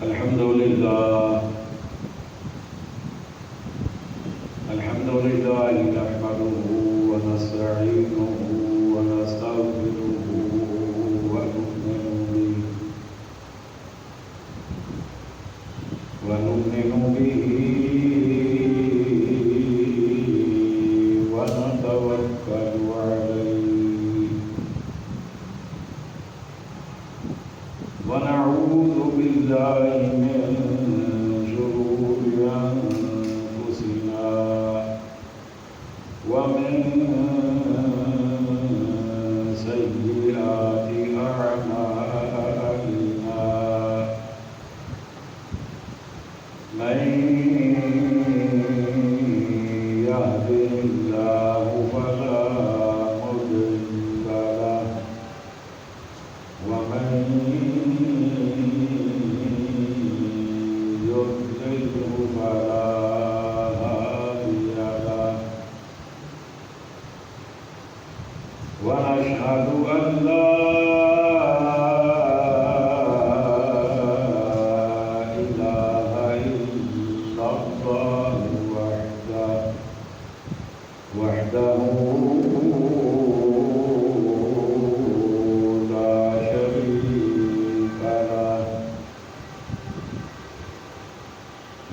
الحمد لله نحمده ونستعينه ونستغفره ونؤمن به ونتوكل عليه ونعوذ بالله من شرور أنفسنا ومن سيئات أعمالنا من يهده الله فلا مضل له ومن يضلله فلا هادي له ونشهد أن لا إله إلا الله وحده لا شريك له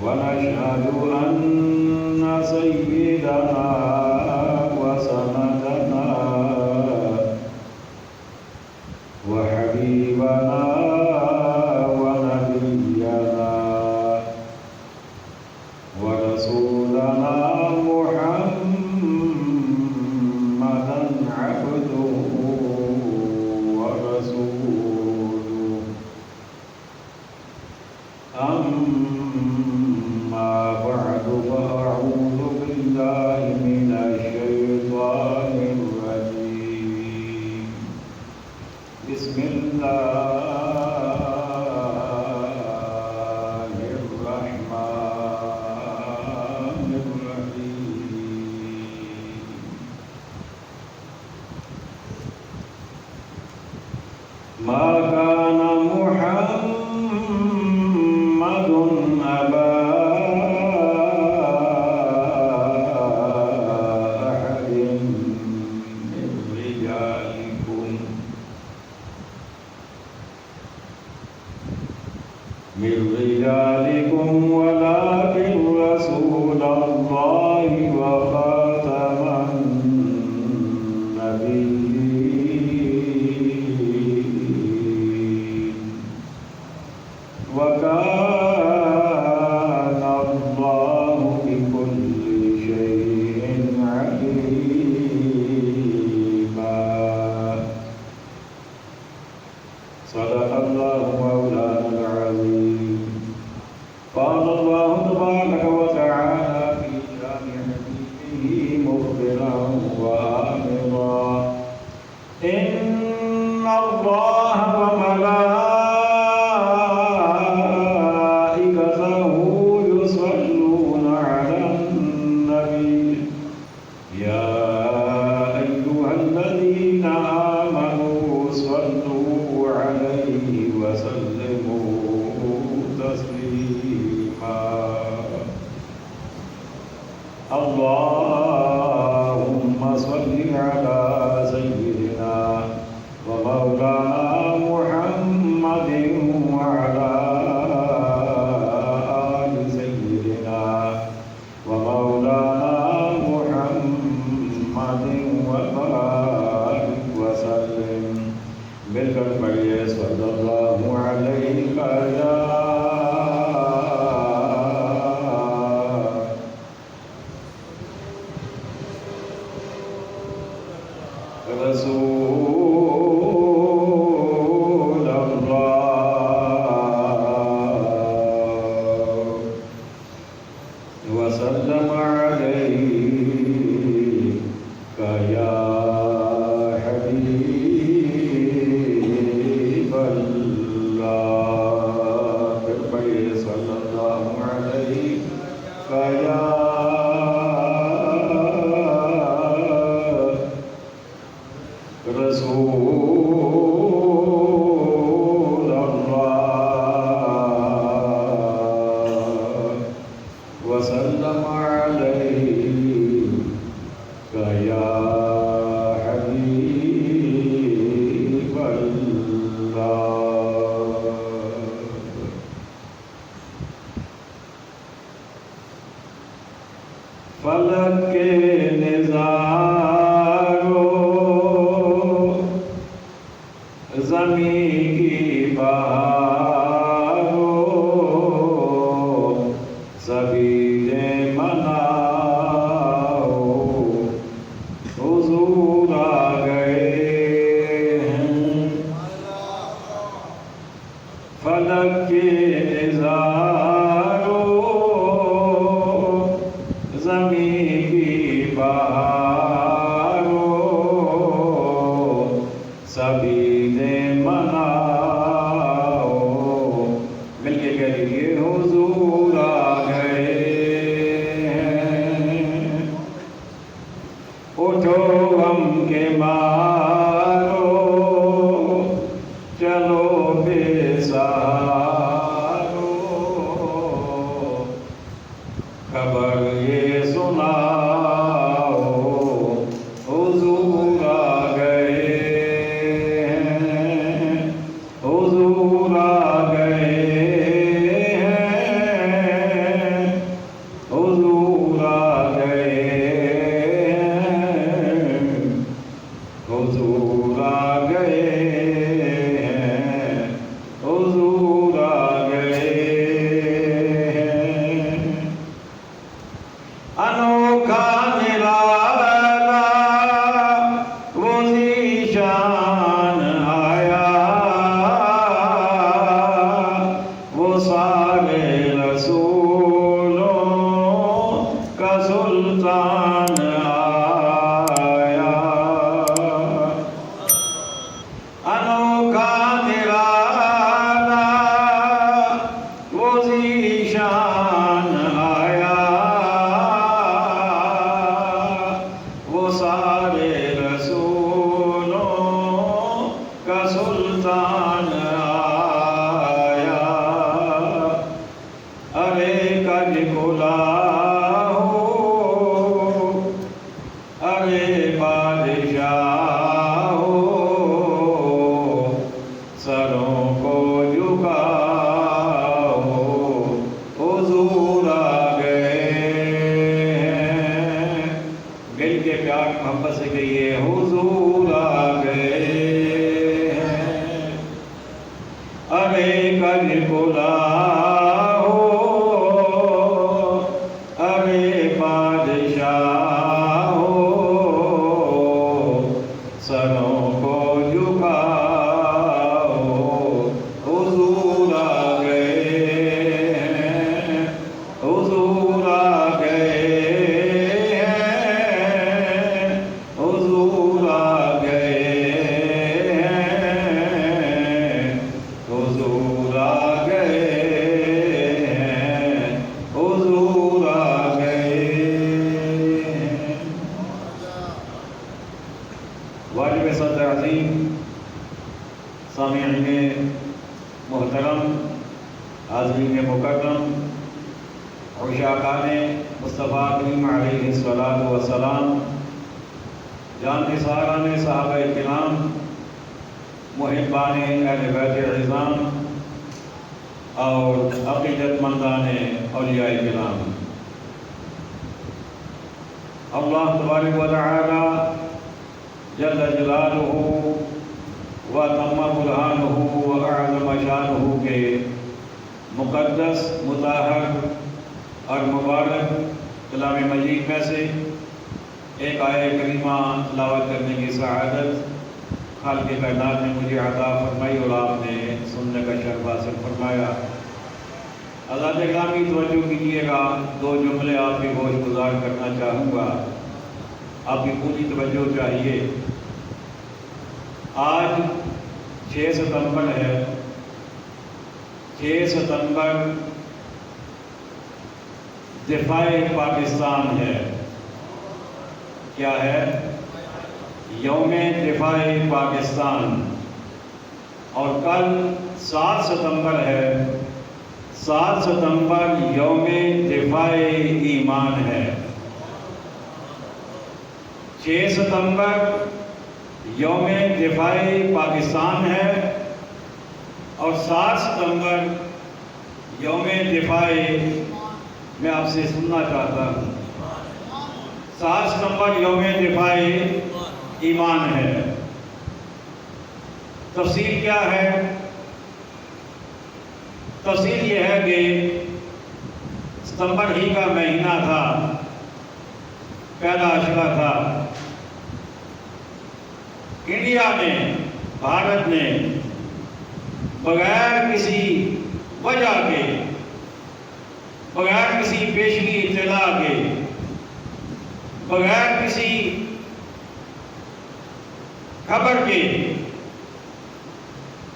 ونشهد أن سيدنا وسندنا وحبيبنا ونبينا ورسولنا محمدا عبده ورسوله أما بعد فأعوذ بالله من الشيطان الرجيم بسم الله الرحمن الرحيم ما كان محمد أبا أحد من رجالكم ولكن رسول الله وخاتم النبيين وكان الله بكل شيء عليما صدق الله مولانا العظيم قال الله تبارك وتعالى في شان حبيبه مخبرا وآمرا إن الله وملائكته يصلون على النبي يا أيها الذين آمنوا صلوا عليه وسلموا تسليما اللهم صل على سيدنا ومولانا محمد وعلى آل سيدنا ومولانا محمد وبارك وسلم بالكلمة صلى الله عليك يا بہارو سبیل مناؤ حضور آ گئے ہیں فلک کے نظاروں زمین کی بہاروں سبیل مناؤ مل کے کہہ لیجیے حضور آ گئے ہیں اٹھو ہم کے مارو چلو بے سہارو خبر یہ سناؤ حضور آ گئے ہیں حضور آ گئے ہیں حضور آ گئے ہیں حضور آ گئے ہیں حضور آ گئے ہیں انوکھا نرالا وہ ذیشان آیا وہ سارے رسولوں کا سلطان آیا انوکھا نرالا وہ ذیشان آیا وہ سارے رسولوں کا سلطان آیا ارے کج کھلا ہو ارے بادشاہ ہو سروں کو جھکاؤ حضور آ گئے ہیں مل کے پیار محبت سے کہیے حضور آ گئے ہیں ارے کج کھلا ہو ارے بادشاہ ہو سروں کو جھکاؤ حضور آ گئے ہیں حضور آ گئے ہیں حضور آ گئے ہیں حضور آ گئے ہیں حضور آ گئے ہیں واجب صدر عظیم سامعین محترم حاضرین مکرم عشاقان مصطفیٰ کریم علیہ الصلاۃ والسلام جان نثاران صحابہ کرام محبان اہل بیت عظام اور عقیدت مندان اولیاء کرام اللہ تبارک و تعالی جل جلالہ و تم برہانہ و اعظم شانہ کے مقدس مطہر اور مبارک کلام مجید میں سے ایک آیہ کریمہ تلاوت کرنے کی سعادت خالق کائنات نے مجھے عطا فرمائی اور آپ نے سننے کا شرف حاصل فرمایا۔ حضرات گرامی توجہ کیجیے گا، دو جملے آپ کی گوش گزار کرنا چاہوں گا، آپ کی پوری توجہ چاہیے۔ آج 6 ستمبر ہے، 6 ستمبر دفاع پاکستان ہے۔ کیا ہے؟ یوم دفاع پاکستان۔ اور کل 7 ستمبر ہے، 7 ستمبر یوم دفاع ایمان ہے۔ 6 ستمبر یوم دفاع پاکستان ہے اور 7 ستمبر یوم دفاع میں آپ سے سننا چاہتا ہوں۔ 7 ستمبر یوم دفاع ایمان ہے۔ تفصیل کیا ہے؟ تفصیل یہ ہے کہ ستمبر ہی کا مہینہ تھا، پہلا اشرا تھا۔ انڈیا نے، بھارت نے بغیر کسی وجہ کے، بغیر کسی پیشگی اطلاع کے، بغیر کسی خبر کے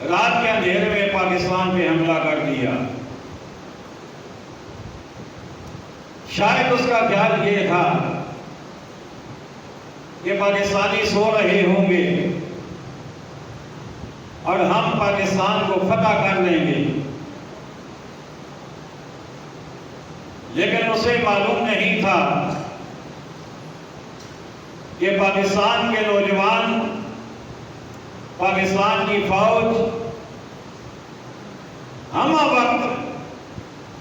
رات کے اندھیرے میں پاکستان پہ حملہ کر دیا۔ شاید اس کا خیال یہ تھا کہ پاکستانی سو رہے ہوں گے اور ہم پاکستان کو فتح کر لیں گے، لیکن اسے معلوم نہیں تھا کہ پاکستان کے نوجوان، پاکستان کی فوج ہمہ وقت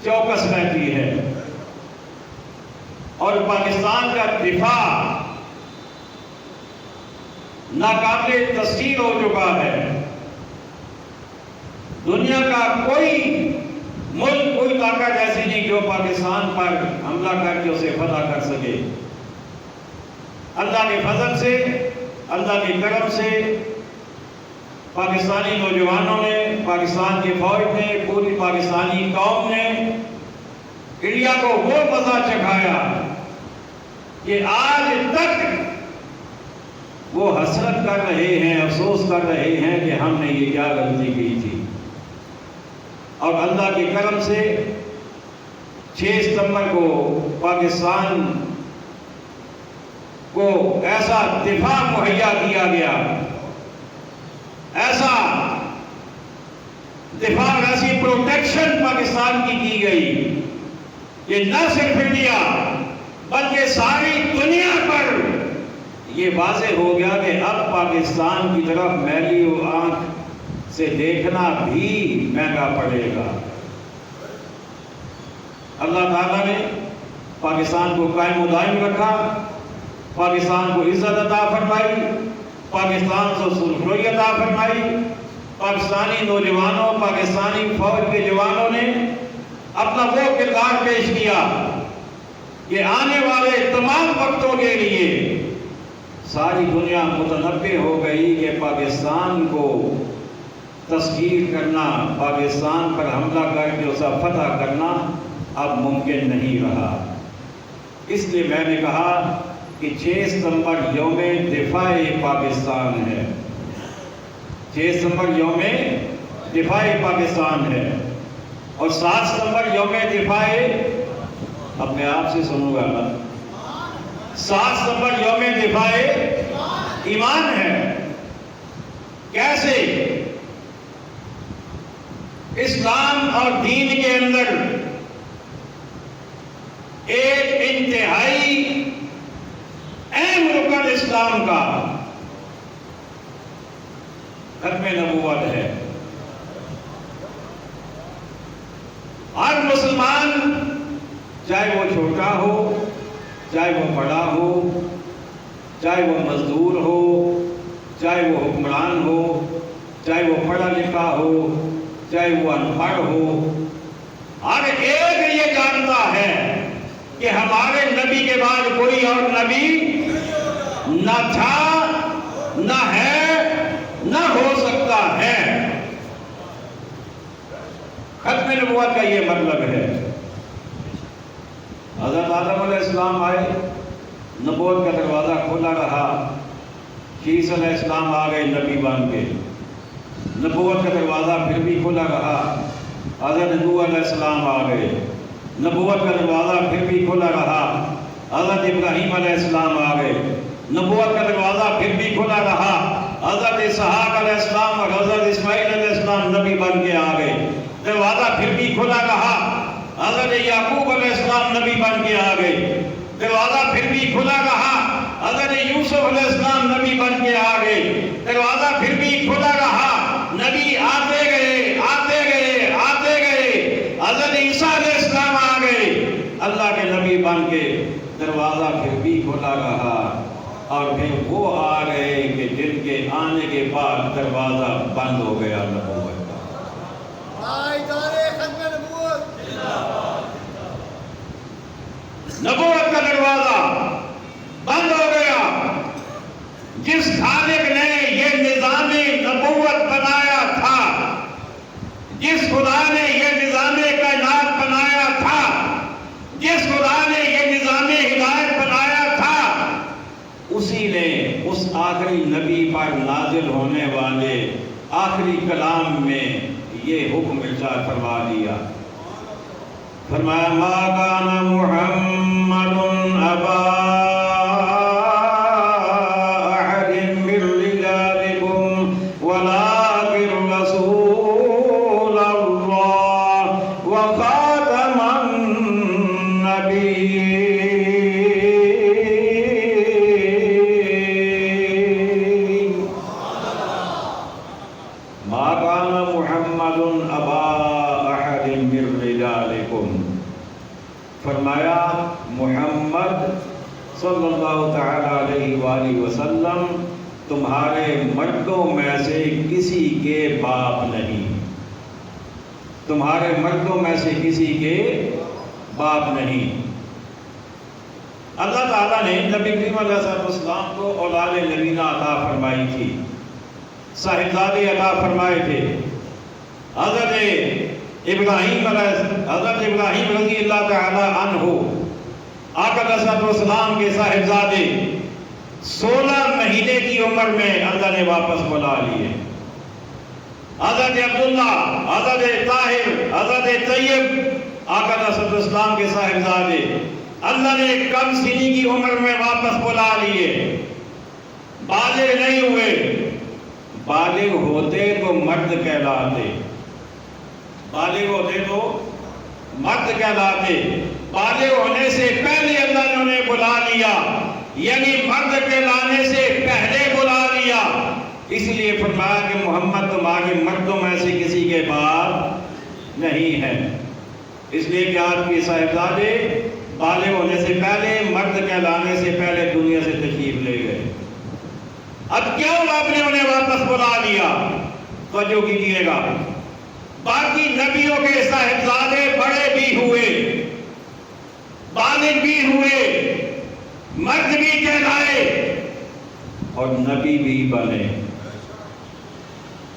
چوکس رہتی ہے اور پاکستان کا دفاع ناقابل تسخیر ہو چکا ہے۔ دنیا کا کوئی ملک، کوئی طاقت ایسی نہیں جو پاکستان پر حملہ کر کے اسے فتح کر سکے۔ اللہ کے فضل سے، اللہ کے کرم سے پاکستانی نوجوانوں نے، پاکستان کی فوج نے، پوری پاکستانی قوم نے انڈیا کو وہ مزہ چکھایا کہ آج تک وہ حسرت کر رہے ہیں، افسوس کر رہے ہیں کہ ہم نے یہ کیا غلطی کی تھی۔ اور اللہ کے کرم سے 6 ستمبر کو پاکستان کو ایسا دفاع مہیا کیا گیا، ایسا دفاع، ایسی پروٹیکشن پاکستان کی گئی کہ نہ صرف انڈیا بلکہ ساری دنیا پر یہ واضح ہو گیا کہ اب پاکستان کی طرف میلی آنکھ سے دیکھنا بھی مہنگا پڑے گا۔ اللہ تعالیٰ نے پاکستان کو قائم و دائم رکھا، پاکستان کو عزت عطا فرمائی، پاکستان کو سرخروئی عطا فرمائی۔ پاکستانی نوجوانوں، پاکستانی فوج کے جوانوں نے اپنا وہ کردار پیش کیا کہ آنے والے تمام وقتوں کے لیے ساری دنیا متنبع ہو گئی کہ پاکستان کو تسخیر کرنا، پاکستان پر حملہ کر کے اسے فتح کرنا اب ممکن نہیں رہا۔ اس لیے میں نے کہا کہ 6 ستمبر یوم دفاع پاکستان ہے، 6 ستمبر یوم دفاع پاکستان ہے، اور 7 ستمبر یوم دفاع، اپنے آپ سے سنوں گا، 7 ستمبر یوم دفاع ایمان ہے۔ کیسے؟ اسلام اور دین کے اندر ایک انتہائی اہم رکن اسلام کا ختم نبوت ہے۔ ہر مسلمان، چاہے وہ چھوٹا ہو، چاہے وہ بڑا ہو، چاہے وہ مزدور ہو، چاہے وہ حکمران ہو، چاہے وہ پڑھا لکھا ہو، چاہے وہ ان پڑھ ہو، ہر ایک یہ جانتا ہے کہ ہمارے نبی کے بعد کوئی اور نبی نہ تھا، نہ ہے، نہ ہو سکتا ہے۔ ختم نبوت کا یہ مطلب ہے۔ حضرت آدم علیہ السلام آئے، نبوت کا دروازہ کھلا رہا، عیسیٰ علیہ السلام آ گئے نبی بن کے، نبوت کا دروازہ پھر بھی کھلا رہا، حضرت نوح علیہ السلام آ گئے، نبوت کا دروازہ پھر بھی کھلا رہا، حضرت ابراہیم علیہ السلام آ گئے، نبوت کا دروازہ پھر بھی کھلا رہا، حضرت اسحاق علیہ السلام اور حضرت اسماعیل علیہ السلام نبی بن کے آ گئے، دروازہ پھر بھی کھلا رہا، حضرت یعقوب علیہ السلام نبی بن کے آ گئے، دروازہ پھر بھی کھلا رہا، حضرت یوسف علیہ السلام نبی بن کے آ گئے، دروازہ پھر بھی کھلا رہا، نبی آتے گئے، آتے گئے، آتے گئے، حضرت عیسیٰ علیہ السلام آ گئے، اللہ کے نبی بن کے، دروازہ پھر بھی کھلا رہا، اور پھر وہ آ گئے کہ جن کے آنے کے بعد دروازہ بند ہو گیا نبوت کا۔ نبوت کا دروازہ بند ہو گیا۔ جس خالق نے یہ نظام نبوت بنایا تھا، جس خدا نے یہ نظام کائنات بنایا تھا، جس خدا نے یہ نظام ہدایت بنایا تھا، اسی نے اس آخری نبی پر نازل ہونے والے آخری کلام میں یہ حکم ارشاد فرما دیا۔ فرمایا ما کان محمد ابا احد من رجالکم ولکن رسول اللہ وخاتم النبیین۔ ما کان محمد ابا احد من رجالکم، فرمایا محمد صلی اللہ تعالی علیہ وآلہ وسلم تمہارے مردوں میں سے کسی کے باپ نہیں، تمہارے مردوں میں سے کسی کے باپ نہیں۔ اللہ تعالیٰ نے نبی کریم علیہ السلام کو اولاد نبینہ عطا فرمائی تھی، صاحبزادے عطا فرمائے تھے۔ حضرت ابراہیم رضی اللہ تعالی عنہ آقا علیہ السلام کے صاحبزادے 16 مہینے کی عمر میں اللہ نے واپس بلا لیے۔ حضرت عبداللہ، حضرت طاہر، حضرت طیب آقا علیہ السلام کے صاحبزادے اللہ نے کم سنی کی عمر میں واپس بلا لیے۔ بالغ نہیں ہوئے، بالغ ہوتے تو مرد کہلاتے، بالغ ہوتے تو مرد کہلاتے۔ بالغ ہونے سے پہلے اللہ نے انہیں بلا لیا، یعنی مرد کہلانے سے پہلے بلا لیا۔ اس لیے فرمایا کہ محمد تمہارے مردوں میں سے کسی کے باپ نہیں ہے، اس لیے کہ آپ کے صاحبزادے بالغ ہونے سے پہلے، مرد کہلانے سے پہلے دنیا سے تشریف لے گئے۔ اب کیوں آپ نے انہیں واپس بلا لیا؟ توجہ کیجیے گا، باقی نبیوں کے صاحبزادے بڑے بھی ہوئے، بالغ بھی ہوئے، مرد بھی کہلائے اور نبی بھی بنے۔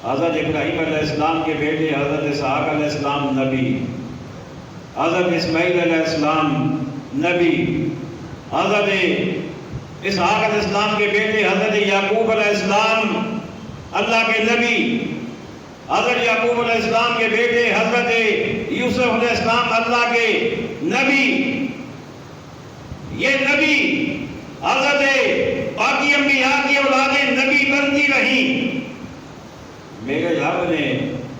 حضرت ابراہیم علیہ السلام کے بیٹے حضرت اسحاق علیہ السلام نبی، حضرت اسماعیل علیہ السلام نبی، حضرت اسحاق علیہ السلام کے بیٹے حضرت یعقوب علیہ السلام اللہ کے نبی، حضرت یعقوب علیہ السلام کے بیٹے حضرت یوسف علیہ السلام اللہ کے نبی۔ یہ نبی حضرت باقی انبیاء کی اولادیں نبی بنتی رہیں۔ میرے رب نے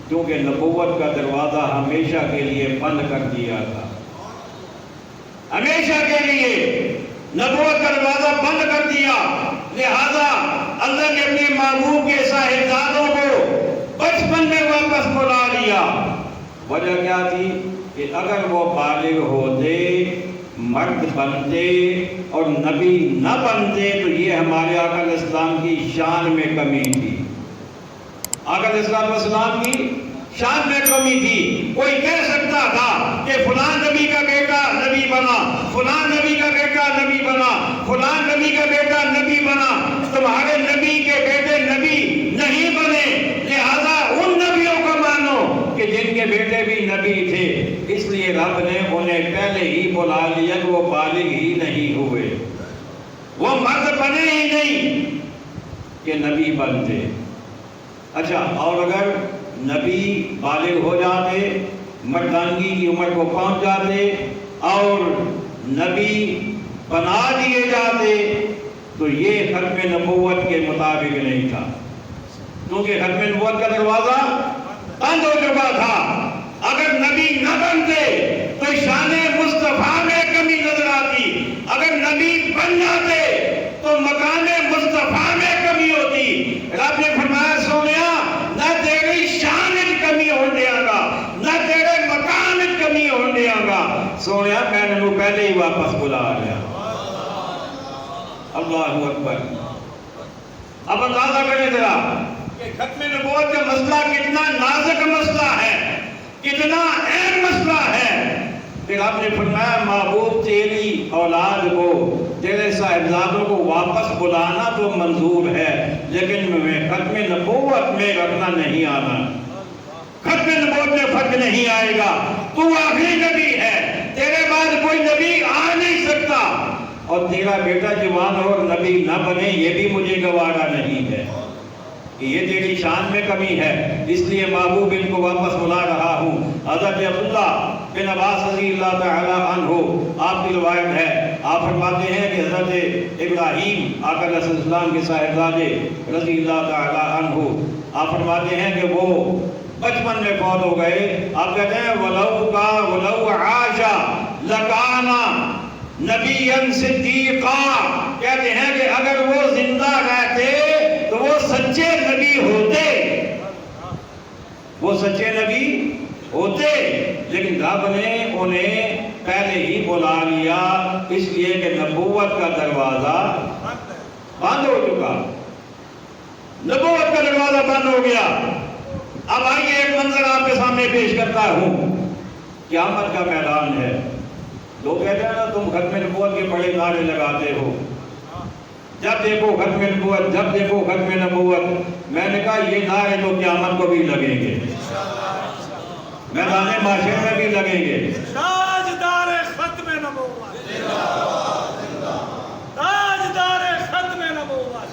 کیونکہ نبوت کا دروازہ ہمیشہ کے لیے بند کر دیا تھا، ہمیشہ کے لیے نبوت کا دروازہ بند کر دیا، لہذا اللہ نے اپنے محبوب کے صاحبزادوں کو بچپن میں واپس بلا لیا۔ وجہ کیا تھی کہ اگر وہ بالغ ہوتے، مرد بنتے اور نبی نہ بنتے تو یہ ہمارے آقا علیہ السلام کی شان میں کمی تھی، آقا علیہ السلام کی شان میں کمی تھی۔ کوئی کہہ سکتا تھا کہ فلان نبی کا بیٹا نبی بنا، فلان نبی کا بیٹا نبی بنا، فلان نبی کا بیٹا نبی بنا، تمہارے نبی کے بیٹے نبی نہیں بنے، لہذا ان نبیوں کو مانو کہ جن کے بیٹے بھی نبی تھے۔ اس لیے رب نے انہیں پہلے ہی بلا لیا کہ وہ بالغ ہی نہیں ہوئے، وہ مرد بنے ہی نہیں کہ نبی بنتے۔ اچھا، اور اگر نبی بالغ ہو جاتے، مردانگی کی عمر کو پہنچ جاتے اور نبی بنا دیے جاتے تو یہ ختم نبوت کے مطابق نہیں تھا، کیونکہ ختم نبوت کا دروازہ بند ہو چکا تھا۔ اگر نبی نہ بنتے تو شان مصطفیٰ میں کمی نظر آتی، اگر نبی بن جاتے تو مقام مصطفیٰ میں کمی ہوتی۔ رب نے فرمایا سونیا نہ تیری شان میں کمی ہو دیا گا، نہ تیرے مقام میں کمی ہو دیا گا، سونیا میں نے وہ پہلے ہی واپس بلا لیا۔ اللہ اکبر۔ اب اندازہ کریں ذرا کہ ختم نبوت کا مسئلہ کتنا نازک مسئلہ ہے، کتنا اہم مسئلہ ہے۔ پھر آپ نے فرمایا محبوب تیری اولاد کو، تیرے صاحبزادوں کو واپس بلانا تو منظور ہے، لیکن میں ختم نبوت میں رکھنا نہیں آنا، ختم نبوت میں فرق نہیں آئے گا، تو آخری نبی ہے، تیرے بعد کوئی نبی آ نہیں سکتا، اور تیرا بیٹا جوان اور نبی نہ بنے یہ بھی مجھے گوارا نہیں ہے، کہ یہ تیری شان میں کمی ہے، اس لیے محبوب ان کو واپس بلا رہا ہوں۔ حضرت عبداللہ بن عباس رضی اللہ تعالی عنہ آپ کی روایت ہے، آپ فرماتے ہیں کہ حضرت ابراہیم آقا علیہ السلام کے صاحبزادے رضی اللہ تعالی عنہ، آپ فرماتے ہیں کہ وہ بچپن میں فوت ہو گئے، آپ کہتے ہیں وَلَوْ عَاشَ لَكَانَ نبیًا صدیقا، کہتے ہیں کہ اگر وہ زندہ رہتے تو وہ سچے نبی ہوتے، وہ سچے نبی ہوتے، لیکن رب نے انہیں پہلے ہی بلا لیا، اس لیے کہ نبوت کا دروازہ بند ہو چکا، نبوت کا دروازہ بند ہو گیا۔ اب آئیے ایک منظر آپ کے سامنے پیش کرتا ہوں، قیامت کا میدان ہے، لوگ کہتے ہیں نا تم ختم نبوت کے بڑے نعرے لگاتے ہو، جب دیکھو ختم نبوت، جب دیکھو ختم نبوت، میں نے کہا یہ نعرے تو قیامت کو بھی لگیں گے، میدان محشر میں بھی لگیں گے۔ تاجدار ختم نبوت، تاجدار ختم نبوت۔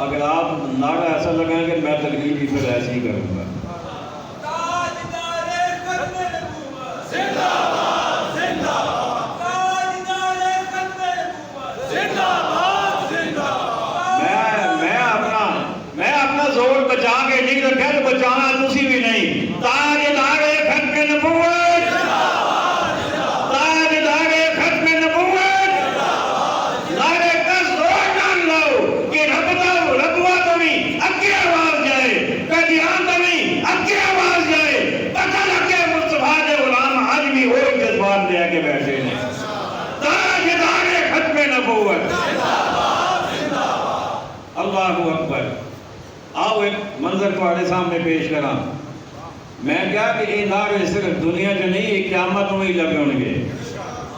اگر آپ نعرہ ایسا لگائیں گے میں تقریر بھی پھر ایسے ہی کروں گا۔ تاجدار ختم نبوت زندہ باد، زندہ باد۔ تاجدار ختم نبوت زندہ باد، زندہ باد۔ میں اپنا زور بچا کے نہیں رکھا تو بچانا تسی بھی نہیں۔ تاجدار ختم نبوت، تاجدار ختم نبوت، نعرے کا زور ڈال لو کہ ربوا تمہیں اگے آواز جائے، قدیان تمہیں اگے آواز جائے، پتہ لگے مصطفیٰ کے غلام آج بھی وہ جذبات لے کے بیٹھے ہیں۔ تاجدار ختم نبوت، اللہ اکبر۔ آؤ ایک منظر تمہارے سامنے پیش کراں، میں کیا کہ یہ نعرے صرف دنیا جو نہیں، یہ قیامت میں ہی لگے ہوں گے،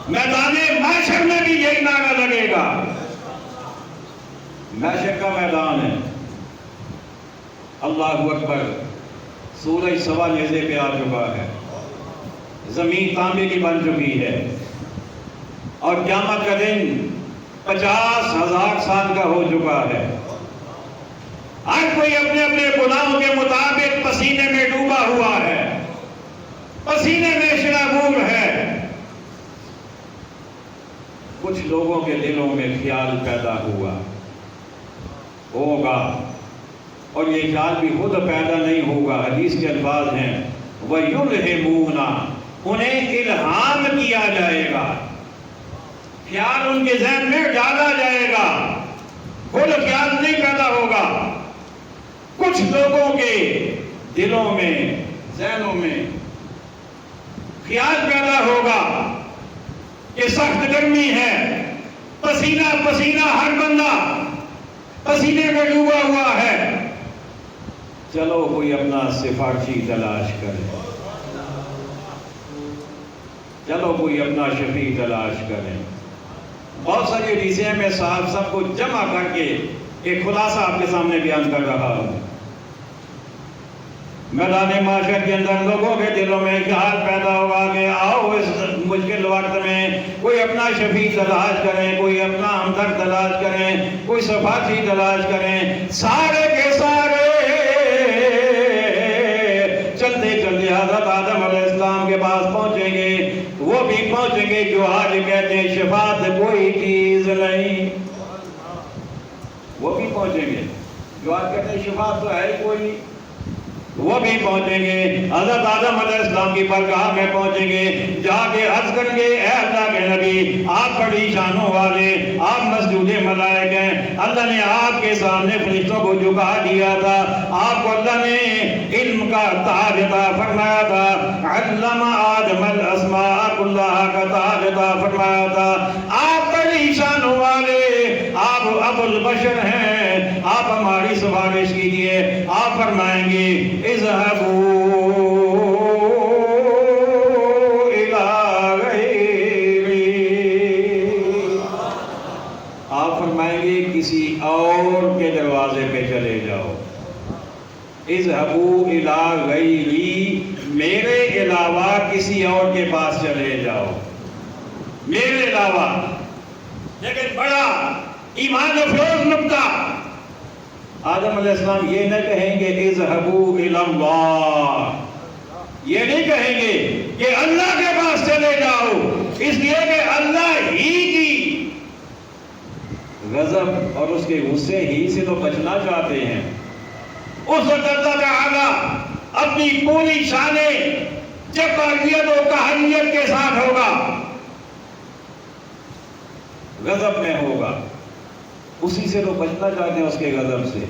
میدان محشر میں بھی یہی نعرہ لگے گا۔ محشر کا میدان ہے، اللہ اکبر، سورج سوا نیزے پہ آ چکا ہے، زمین تانبے کی بن چکی ہے، اور قیامت کا دن 50,000 سال کا ہو چکا ہے۔ ہر کوئی اپنے اپنے گناہوں کے مطابق پسینے میں ڈوبا ہوا ہے، پسینے میں شرابور ہے۔ کچھ لوگوں کے دلوں میں خیال پیدا ہوگا، اور یہ خیال بھی خود پیدا نہیں ہوگا، حدیث کے الفاظ ہیں وَيُلْهِمُونَ، انہیں الہام کیا جائے گا، خیال ان کے ذہن میں ڈالا جائے گا، خود خیال نہیں پیدا ہوگا۔ کچھ لوگوں کے دلوں میں، ذہنوں میں خیال پیدا ہوگا کہ سخت گرمی ہے، پسینہ پسینہ ہر بندہ پسینے میں ڈوبا ہوا ہے، چلو کوئی اپنا سفارشی تلاش کرے، چلو کوئی اپنا شفیع تلاش کرے۔ بہت ساری حدیثیں میں صاحب سب کو جمع کر کے ایک خلاصہ آپ کے سامنے بیان کر رہا ہوں۔ میدان معاشر کے اندر لوگوں کے دلوں میں خیال پیدا ہوا کہ آؤ اس مشکل وقت میں کوئی اپنا شفیع تلاش کریں، کوئی اپنا ہمدرد تلاش کریں، کوئی سفارشی تلاش کریں۔ سارے کے سارے چلتے چلتے حضرت آدم علیہ السلام کے پاس پہنچیں گے، وہ بھی پہنچیں گے جو آج کہتے ہیں شفاعت کوئی چیز نہیں، وہ بھی پہنچیں گے جو آج کہتے ہیں شفاعت تو ہے ہی کوئی نہیں، وہ بھی پہنچیں گے۔ حضرت آدم علیہ السلام کی بارگاہ میں پہنچیں گے، جا کے عرض کریں گے اے اللہ کے نبی، آپ بڑی شانوں والے، آپ مسجود ملائک ہیں، اللہ نے آپ کے سامنے فرشتوں کو جھکا دیا تھا، آپ کو اللہ نے علم کا تاج عطا فرمایا تھا، علم آدم الاسماء کلھا کا تاج عطا فرمایا تھا، آپ بڑی شانوں والے، آپ ابو البشر ہیں، آپ ہماری سفارش کیجئے۔ آپ فرمائیں گے اذهبوا کسی اور کے پاس چلے جاؤ میرے علاوہ. لیکن بڑا ایمان افروز نکتہ، آدم علیہ السلام یہ نہ کہیں گے اذهبوا الی اللہ، یہ نہیں کہیں گے کہ اللہ کے پاس چلے جاؤ، اس لیے کہ اللہ ہی کی غضب اور اس کے غصے ہی سے تو بچنا چاہتے ہیں. اس وقت اللہ تعالی اپنی پوری شان جباریت و قہریت کے ساتھ ہوگا، غضب میں ہوگا، اسی سے تو بچنا چاہتے ہیں، اس کے غضب سے.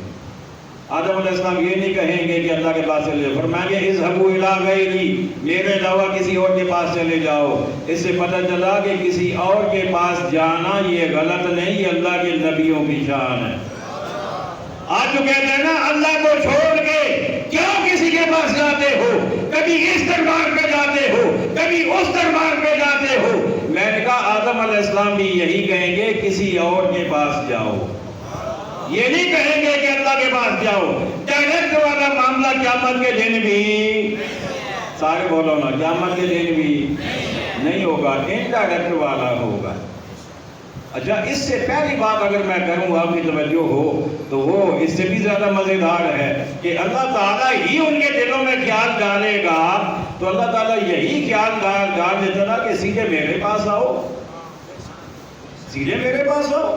آدم علیہ السلام یہ نہیں کہیں گے کہ اللہ کے پاس چلے جاؤ، فرمائیں گے اذهبوا الی غیری، میرے علاوہ کسی اور کے پاس چلے جاؤ. اس سے پتہ چلا کہ کسی اور کے پاس جانا یہ غلط نہیں، یہ اللہ کے نبیوں کی شان ہے. آج جو کہتے ہیں نا اللہ کو چھوڑ کے کیوں کسی کے پاس جاتے ہو، کبھی اس دربار پہ جاتے ہو، کبھی اس دربار پہ جاتے ہو. میں نے کہا آدم علیہ السلام بھی یہی کہیں گے کسی اور کے پاس جاؤ، یہ نہیں کہیں گے کہ اللہ کے پاس جاؤ. ڈائریکٹ والا معاملہ قیامت کے دن بھی، سارے بولو نا، قیامت کے دن بھی نہیں ہوگا، انڈائریکٹ والا ہوگا. اچھا، اس سے پہلی بات اگر میں کروں آپ کی توجہ ہو تو وہ اس سے بھی زیادہ مزیدار ہے کہ اللہ تعالیٰ ہی ان کے دلوں میں خیال ڈالے گا، تو اللہ تعالیٰ یہی خیال ڈال دیتا نا کہ سیدھے میرے پاس آؤ، سیدھے میرے پاس آؤ،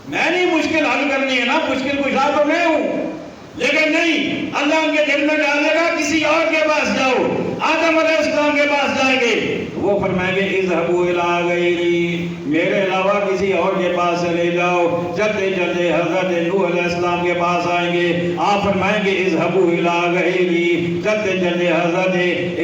میں نہیں مشکل حل کرنی ہے نا، مشکل کشا تو میں ہوں. لیکن نہیں، اللہ ان کے دل میں ڈالے گا کسی اور کے پاس جاؤ. آدم علیہ السلام کے پاس جائیں گے، وہ فرمائیں گے اذهبوا الی غیری، میرے علاوہ کسی اور کے پاس چلے جاؤ. چلتے چلتے حضرت نوح علیہ السلام کے پاس آئیں گے، آپ فرمائیں گے اذهبوا الی غیری. چلتے چلتے حضرت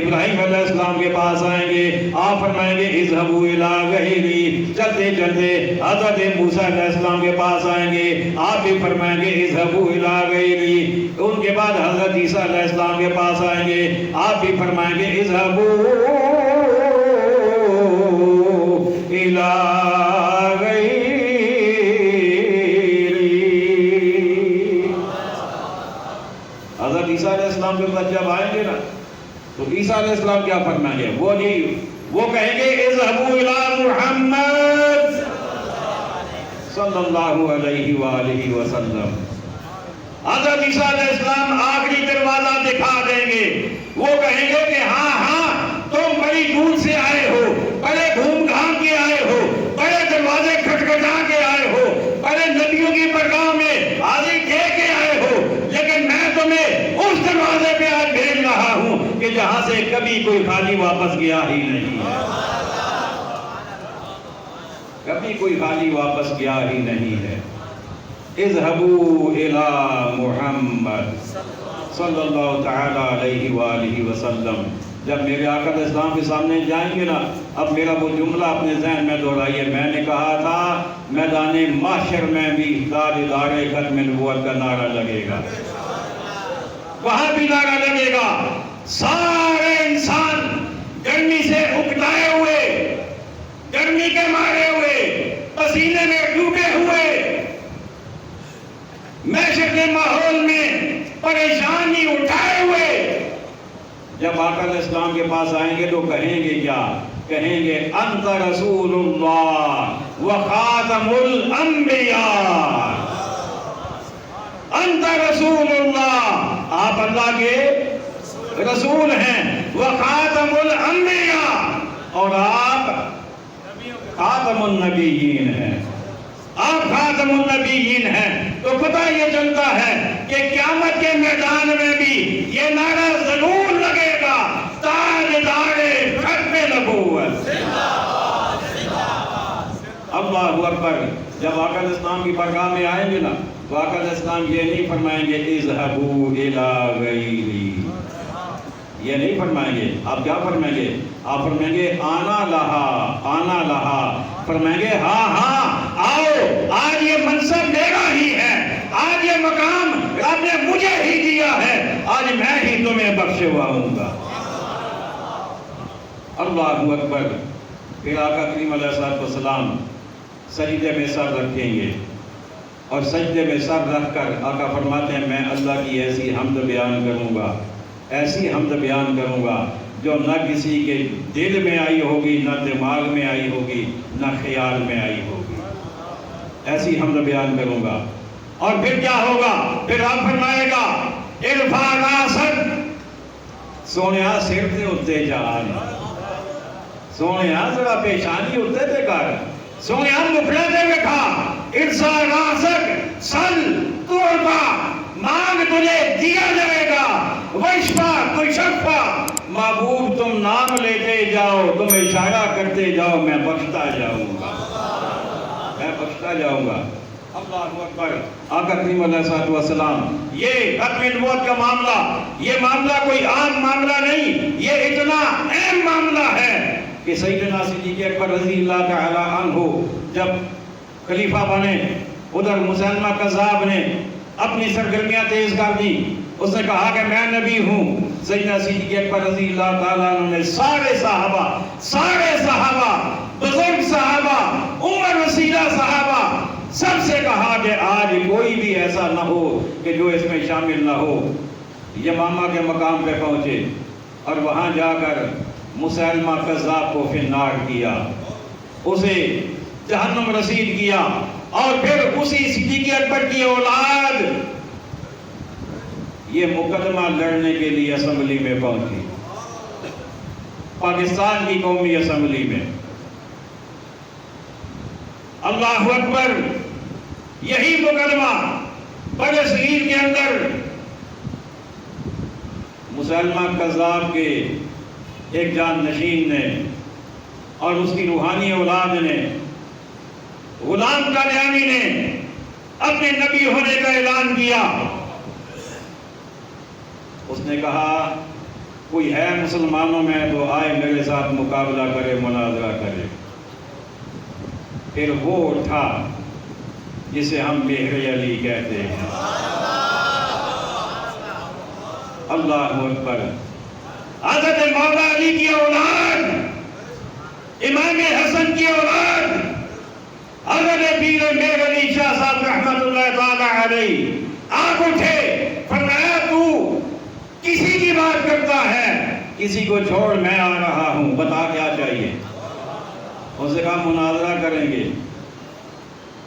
ابراہیم علیہ السلام کے پاس آئیں گے، آپ فرمائیں گے اذهبوا الی غیری. چلتے چلتے حضرت موسیٰ علیہ السلام کے پاس آئیں گے، آپ بھی فرمائیں گے اذهبوا الی غیری. ان کے بعد حضرت عیسیٰ علیہ السلام کے پاس آئیں گے، آپ بھی فرمائیں گے اذهبوا الی غیری. حضرت عیسیٰ علیہ السلام کے پاس جب آئیں گے نا تو عیسیٰ علیہ السلام کیا فرمائیں گے؟ وہ کہیں گے اذهبوا الی محمد صلی اللہ علیہ وآلہ وسلم. حضرت عیسیٰ علیہ السلام آخری دروازہ دکھا دیں گے، وہ کہیں گے کہ ہاں تم بڑی دور سے آئے ہو، بڑے گھوم گھام کے آئے ہو، بڑے دروازے کھٹکھٹا کے آئے ہو، بڑے نبیوں کی بارگاہ میں حاضری دے کے آئے ہو، لیکن میں تمہیں اس دروازے پہ آج بھیج رہا ہوں کہ جہاں سے کبھی کوئی خالی واپس گیا ہی نہیں ہے، کبھی کوئی خالی واپس گیا ہی نہیں ہے. اذهبوا الى محمد صلی اللہ تعالی علیہ وآلہ وسلم. جب میرے آقا علیہ السلام کے سامنے جائیں گے نا، اب میرا وہ جملہ اپنے ذہن میں دہرائیے. میں نے کہا تھا میدان محشر میں بھی تاجدار ختم نبوت کا نعرہ لگے گا، وہاں بھی نعرہ لگے گا. سارے انسان گرمی سے اکتائے ہوئے، گرمی کے مارے ہوئے، پسینے میں ڈوبے ہوئے، محشر کے ماحول میں پریشانی اٹھائے ہوئے جب آقا علیہ السلام کے پاس آئیں گے تو کہیں گے کیا؟ کہیں گے انت رسول اللہ و خاتم الانبیاء. انت رسول اللہ، آپ اللہ کے رسول ہیں، و خاتم الانبیاء، اور آپ خاتم النبیین ہیں، آپ خاتم النبیین ہیں. تو پتہ یہ چلتا ہے کہ قیامت کے میدان میں بھی یہ نعرہ ضرور لگے گا، تاجدار ختم نبوت. اللہ اکبر. جب آقا علیہ السلام کی بارگاہ میں آئیں گے نا تو آقا علیہ السلام یہ نہیں فرمائیں گے اذهبوا الی غیری، یہ نہیں فرمائیں گے. آپ کیا فرمائیں گے؟ آپ فرمائیں گے آنا لہا، فرمائیں گے ہاں آؤ، آج یہ منصب میرا ہی ہے، آج یہ مقام رب نے مجھے ہی دیا ہے، آج میں ہی تمہیں بخشواؤں گا. اللہ اکبر. پھر آقا کریم علیہ السلام سجدے میں سر رکھیں گے، اور سجدے میں سر رکھ کر آقا فرماتے ہیں میں اللہ کی ایسی حمد بیان کروں گا، ایسی حمد بیان کروں گا جو نہ کسی کے دل میں آئی ہوگی، نہ دماغ میں آئی ہوگی، نہ خیال میں آئی ہوگی، ایسی حمد بیان کروں گا۔ اور پھر کیا ہوگا؟ پھر آپ فرمائے گا ارفع راسک، سونیا سر تے اتے جان، سونیا ذرا پیشانی اتے تے کر، سونیا مکھڑے دے وکھا، ارفع راسک سل تعطا، مانگ تجھے دیا جائے گا، وشفا تشفا، محبوب تم نام لیتے جاؤ، تم اشارہ کرتے جاؤ، میں بخشتا جاؤں گا، میں بخشتا جاؤں گا۔ اللہ اکبر۔ آقا کریم علیہ السلام، یہ ختم نبوت کا معاملہ، یہ معاملہ کوئی عام معاملہ نہیں، یہ اتنا اہم معاملہ ہے کہ سیدنا صدیق اکبر رضی اللہ تعالی عنہ جب خلیفہ بنے، ادھر مسلمہ کذاب نے اپنی سرگرمیاں تیز کر دی، اس نے کہا کہ میں نبی ہوں۔ سیدنا صدیق اکبر رضی اللہ تعالیٰ عنہ نے سارے صحابہ، بزرگ صحابہ، عمر رسیدہ صحابہ سب سے کہا کہ آج کوئی بھی ایسا نہ ہو کہ جو اس میں شامل نہ ہو۔ یمامہ کے مقام پہ پہنچے اور وہاں جا کر مسلمہ کذاب کو فی النار کیا، اسے جہنم رسید کیا، اور پھر اسی صدیق اکبر کی اولاد یہ مقدمہ لڑنے کے لیے اسمبلی میں پہنچی، پاکستان کی قومی اسمبلی میں۔ اللہ اکبر۔ یہی مقدمہ بڑے صغیر کے اندر مسلمہ کذاب کے ایک جان نشین نے اور اس کی روحانی اولاد نے، غلام قادیانی نے اپنے نبی ہونے کا اعلان کیا۔ اس نے کہا کوئی ہے مسلمانوں میں تو آئے میرے ساتھ مقابلہ کرے، مناظرہ کرے۔ پھر وہ اٹھا جسے ہم مہر علی کہتے ہیں۔ اللہ اکبر۔ حضرت مولا علی کی اولاد، امام حسن کی اولاد، حضرت پیر مہر علی شاہ صاحب رحمت اللہ تعالی علیہ آپ اٹھے، فرمایا تو کسی کی بات کرتا ہے، کسی کو چھوڑ میں آ رہا ہوں، بتا کیا چاہیے؟ اس نے کہا مناظرہ کریں گے،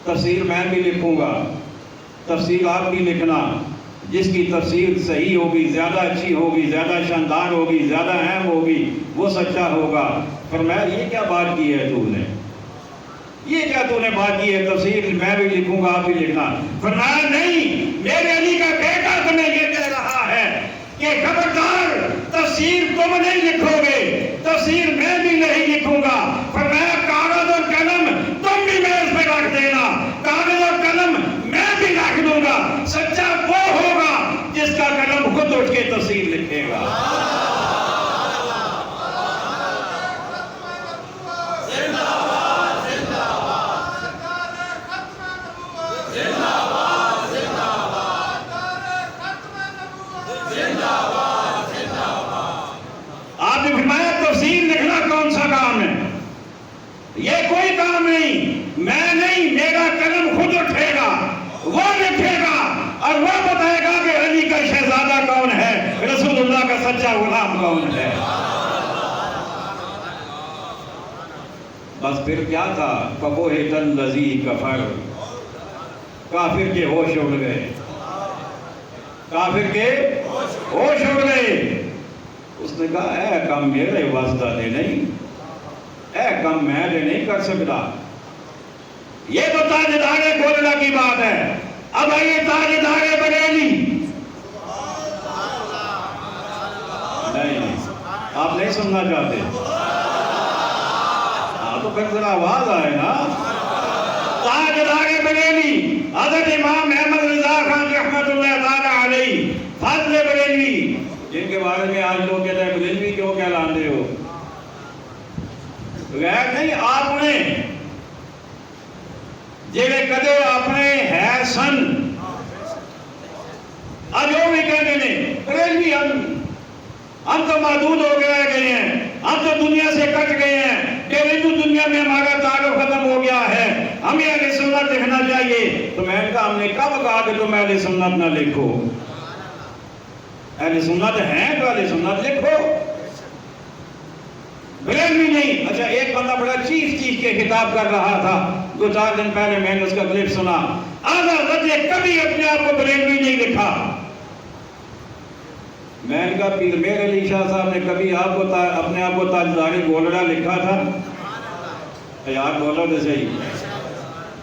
تفسیر میں بھی لکھوں گا، تفسیر آپ بھی لکھنا، جس کی تفسیر صحیح ہوگی، زیادہ اچھی ہوگی، زیادہ شاندار ہوگی، زیادہ اہم ہوگی، وہ سچا ہوگا۔ فرمایا یہ کیا بات کی ہے تو نے، یہ کیا تو نے بات کی ہے، تفسیر میں بھی لکھوں گا آپ بھی لکھنا۔ فرمایا نہیں، میرے علی کا بیٹا تمہیں یہ کہہ رہا ہے کہ خبردار تفسیر تم نہیں لکھو گے، تفسیر میں بھی نہیں لکھوں گا۔ فرمایا کاغذ اور قلم تم بھی میز پہ رکھ دینا، کاغذ اور قلم میں بھی رکھ دوں گا، سچا وہ ہوگا جس کا قلم خود اٹھ کے تفسیر لکھے گا۔ آپ نے فرمایا تفسیر لکھنا کون سا کام ہے؟ یہ کوئی کام نہیں، میں نہیں، میرا قلم خود اٹھے گا، وہ لکھے گا اور وہ بتائے گا کہ علی کا شہزادہ کون ہے، رسول اللہ کا سچا غلام کون ہے۔ بس پھر کیا تھا؟ فَبُهِتَ الَّذِي كَفَرَ، کافر کے ہوش اڑ گئے، کافر کے ہوش اڑ گئے۔ اس نے کہا اے کم میرے واسطہ دے نہیں، اے کم میں دے نہیں کر سکتا، یہ تو تاجدار گولڈا کی بات ہے۔ اب آئیے تاجدار بریلی، نہیں آپ نہیں سننا چاہتے؟ تو پھر ذرا آواز آئے نا۔ تاجدار بریلی حضرت امام احمد رضا خان رحمت اللہ تعالی علیہ، فضل بریلوی، جن کے بارے میں آج لوگ کہتے ہیں بریلوی کیوں کہلاتے ہو؟ غیر نہیں، آپ نے جیلے کدے اپنے ہے سن اجو بھی کہنے نے بریلوی ہم تو محدود ہو گئے ہیں، ہم تو دنیا سے کٹ گئے ہیں، کہ ہندو دنیا میں ہمارا تعلق ختم ہو گیا ہے، ہمیں اہل سنت لکھنا چاہیے۔ تو میں نے کہا ہم نے کب کہا کہ تم اہل سنت نہ لکھو؟ اہل سنت ہیں تو اہل سنت لکھو۔ نہیں. اچھا ایک بندہ بڑا چیخ کے خطاب کر رہا تھا 2-4 دن پہلے، میں نے اس کا کلپ سنا. اعلیٰ حضرت نے کبھی اپنے آپ کو بریلوی نہیں لکھا. میں نے کہا پیر میر علی شاہ صاحب نے کبھی اپنے آپ کو تاجدار گولڑا لکھا تھا؟ یار بولو تو صحیح.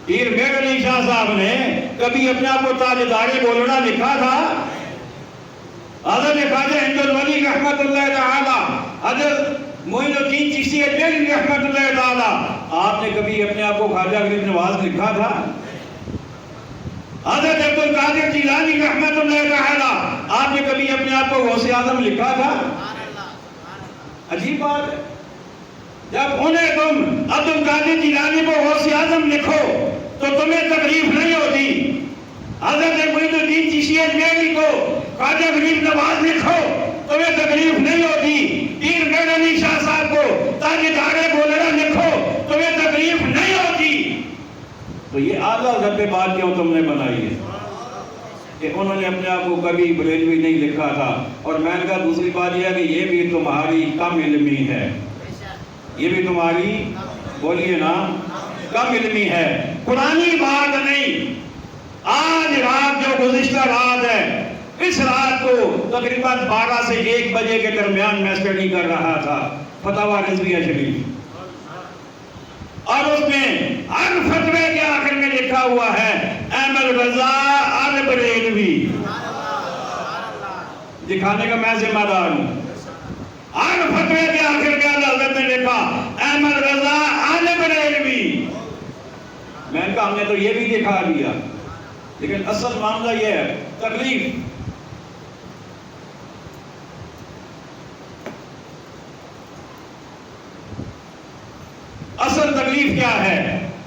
پیر میر علی شاہ صاحب نے کبھی اپنے آپ کو تاجدار گولڑا لکھا تھا؟ حضرت خواجہ ہند الولی رحمت اللہ تعالی، حضرت معین الدین چشتی اجمیری رحمت اللہ تعالی، آپ نے کبھی اپنے آپ کو خواجہ غریب نواز لکھا تھا؟ حضرت عبد القادر جیلانی رحمت اللہ تعالی، آپ نے کبھی اپنے آپ کو غوث اعظم لکھا تھا؟ عجیب بات ہے، جب انہیں تم عبد القادر جیلانی کو غوث اعظم لکھو تو تمہیں تکلیف نہیں ہوتی. حضرت معین الدین چشتی اجمیری کو خواجہ غریب نواز لکھو تمہیں تکلیف نہیں ہوتی. پیر میر علی شاہ صاحب کو تاجدار گولڑا لکھو تمہیں تکلیف نہیں ہوتی. تو یہ اعلیٰ حضرت پہ بات کیوں تم نے بنائی ہے کہ انہوں نے اپنے آپ کو کبھی بریلوی نہیں لکھا تھا؟ اور میں نے کہا دوسری بات یہ ہے کہ یہ بھی تمہاری کم علمی ہے. یہ بھی تمہاری، بولیے نا، کم علمی ہے. پرانی بات نہیں. آج رات جو گزشتہ رات ہے، اس رات کو تقریباً 12 سے 1 بجے کے درمیان میں اسٹڈی کر رہا تھا فتاوی رضویہ شریف، اور اس میں ہر فتوے کے آخر میں لکھا ہوا ہے احمد رضا البریلوی. دکھانے کا میں ذمہ دار ہوں. ہر فتوے کے آخر میں حضرت نے لکھا احمد رضا البریلوی. میں نے کہا ہم نے تو یہ بھی دکھا دیا، لیکن اصل معاملہ یہ ہے تکلیف. اصل تکلیف کیا ہے؟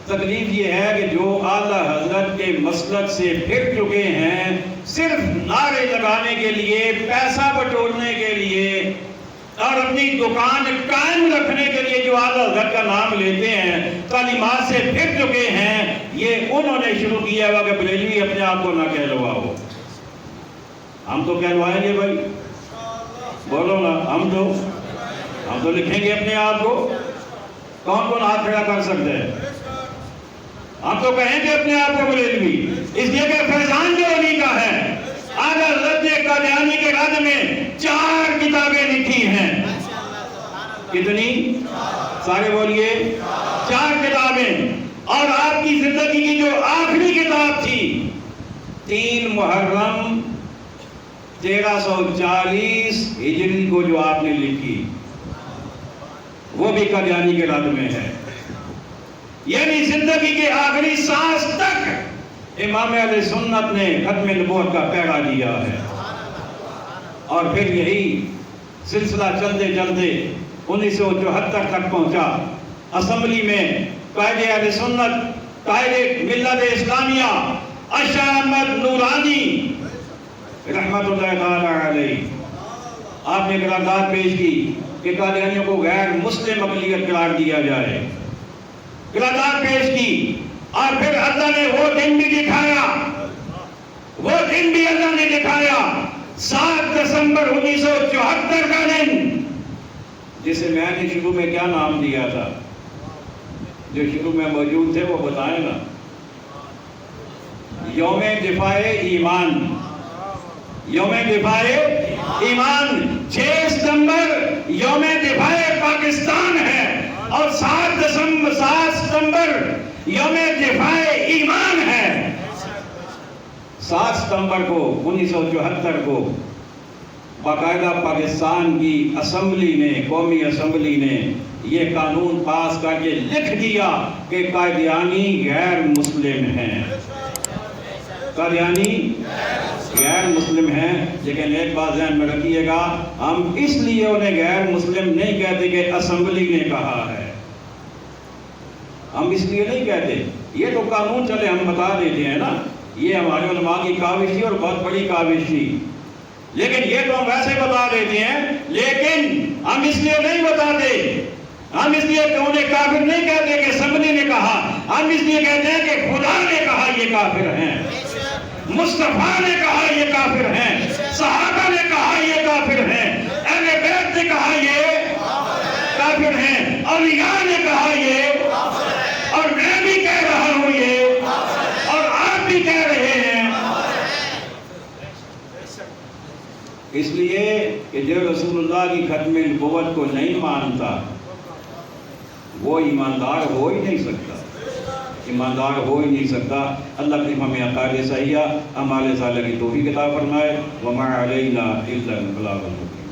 تکلیف یہ ہے کہ جو اعلیٰ حضرت کے مسلک سے پھر چکے ہیں، صرف نعرے لگانے کے لیے، پیسہ بٹورنے کے لیے اور اپنی دکان قائم رکھنے کے لیے جو اعلیٰ حضرت کا نام لیتے ہیں، تعلیمات سے پھر چکے ہیں، یہ انہوں نے شروع کیا ہوا کہ بریلوی اپنے آپ کو نہ کہلواؤ. ہم تو کہلوائیں گے بھائی، بولو نا. ہم تو لکھیں گے اپنے آپ کو. کون کون ہاتھ کھڑا کر سکتے ہیں؟ ہم تو کہیں گے اپنے آپ کو بریلوی، اس لیے کہ فیضان جو علی کا ہے. اعلیٰ حضرت نے قادیانی کے رد میں 4 کتابیں لکھی ہیں. کتنی؟ سارے بولیے. 4 کتابیں. اور آپ کی زندگی کی جو آخری کتاب تھی 3 محرم 1340 ہجری کو جو آپ نے لکھی، وہ بھی قادیانی کے رد میں ہے. یعنی زندگی کے آخری سانس تک امام اہل سنت نے ختم نبوت کا پیغام دیا ہے. اور پھر یہی سلسلہ چلتے چلتے 1974 تک پہنچا. اسمبلی میں قائد اہل سنت، قائد ملت اسلامیہ اشرف احمد نورانی رحمت اللہ تعالی علیہ، آپ نے قرارداد پیش کی کہ قادیانیوں کو غیر مسلم اقلیت قرار دیا جائے. قرارداد پیش کی، اور پھر اللہ نے وہ دن بھی دکھایا، وہ دن بھی اللہ نے دکھایا 7 دسمبر 1974 کا دن، جسے میں نے شروع میں کیا نام دیا تھا؟ جو شروع میں موجود تھے وہ بتائیں نا. یوم دفاع ایمان. یوم دفاع ایمان. 6 ستمبر یوم دفاع پاکستان ہے، اور 7 ستمبر یوم دفاع ایمان ہے. 7 ستمبر کو 1974 کو باقاعدہ پاکستان کی اسمبلی نے، قومی اسمبلی نے یہ قانون پاس کر کے لکھ دیا کہ قادیانی غیر مسلم ہیں. قادیانی غیر مسلم ہیں. لیکن ایک بات ذہن میں رکھیے گا، ہم اس لیے انہیں غیر مسلم نہیں کہتے کہ اسمبلی نے کہا ہے. ہم اس لیے نہیں کہتے. یہ تو قانون چلے ہم بتا دیتے ہیں نا، یہ ہمارے علماء کی کاوش تھی اور بہت بڑی کاوش تھی. لیکن یہ تو ہم ویسے بتا دیتے ہیں. لیکن ہم اس لیے نہیں بتاتے، ہم اس لیے انہیں کافر نہیں کہتے کہ اسمبلی نے کہا. ہم اس لیے کہتے ہیں کہ خدا نے کہا یہ کافر ہیں، مصطفیٰ نے کہا یہ کافر ہیں، صحابہ نے کہا یہ کافر ہیں، اہل بیت نے کہا یہ کافر ہیں. اولیاء نے کہا یہ، اور میں بھی کہہ رہا ہوں یہ، اور آپ بھی کہہ رہے ہیں۔ اس لیے کہ جو رسول اللہ کی ختم نبوت کو نہیں مانتا وہ ایماندار ہو ہی نہیں سکتا، ایماندار ہو ہی نہیں سکتا۔ اللہ کی ہمیں عقائد صحیحہ اعمال صالحہ کی توفیق عطا فرمائے۔ وما علینا الا البلاغ المبین۔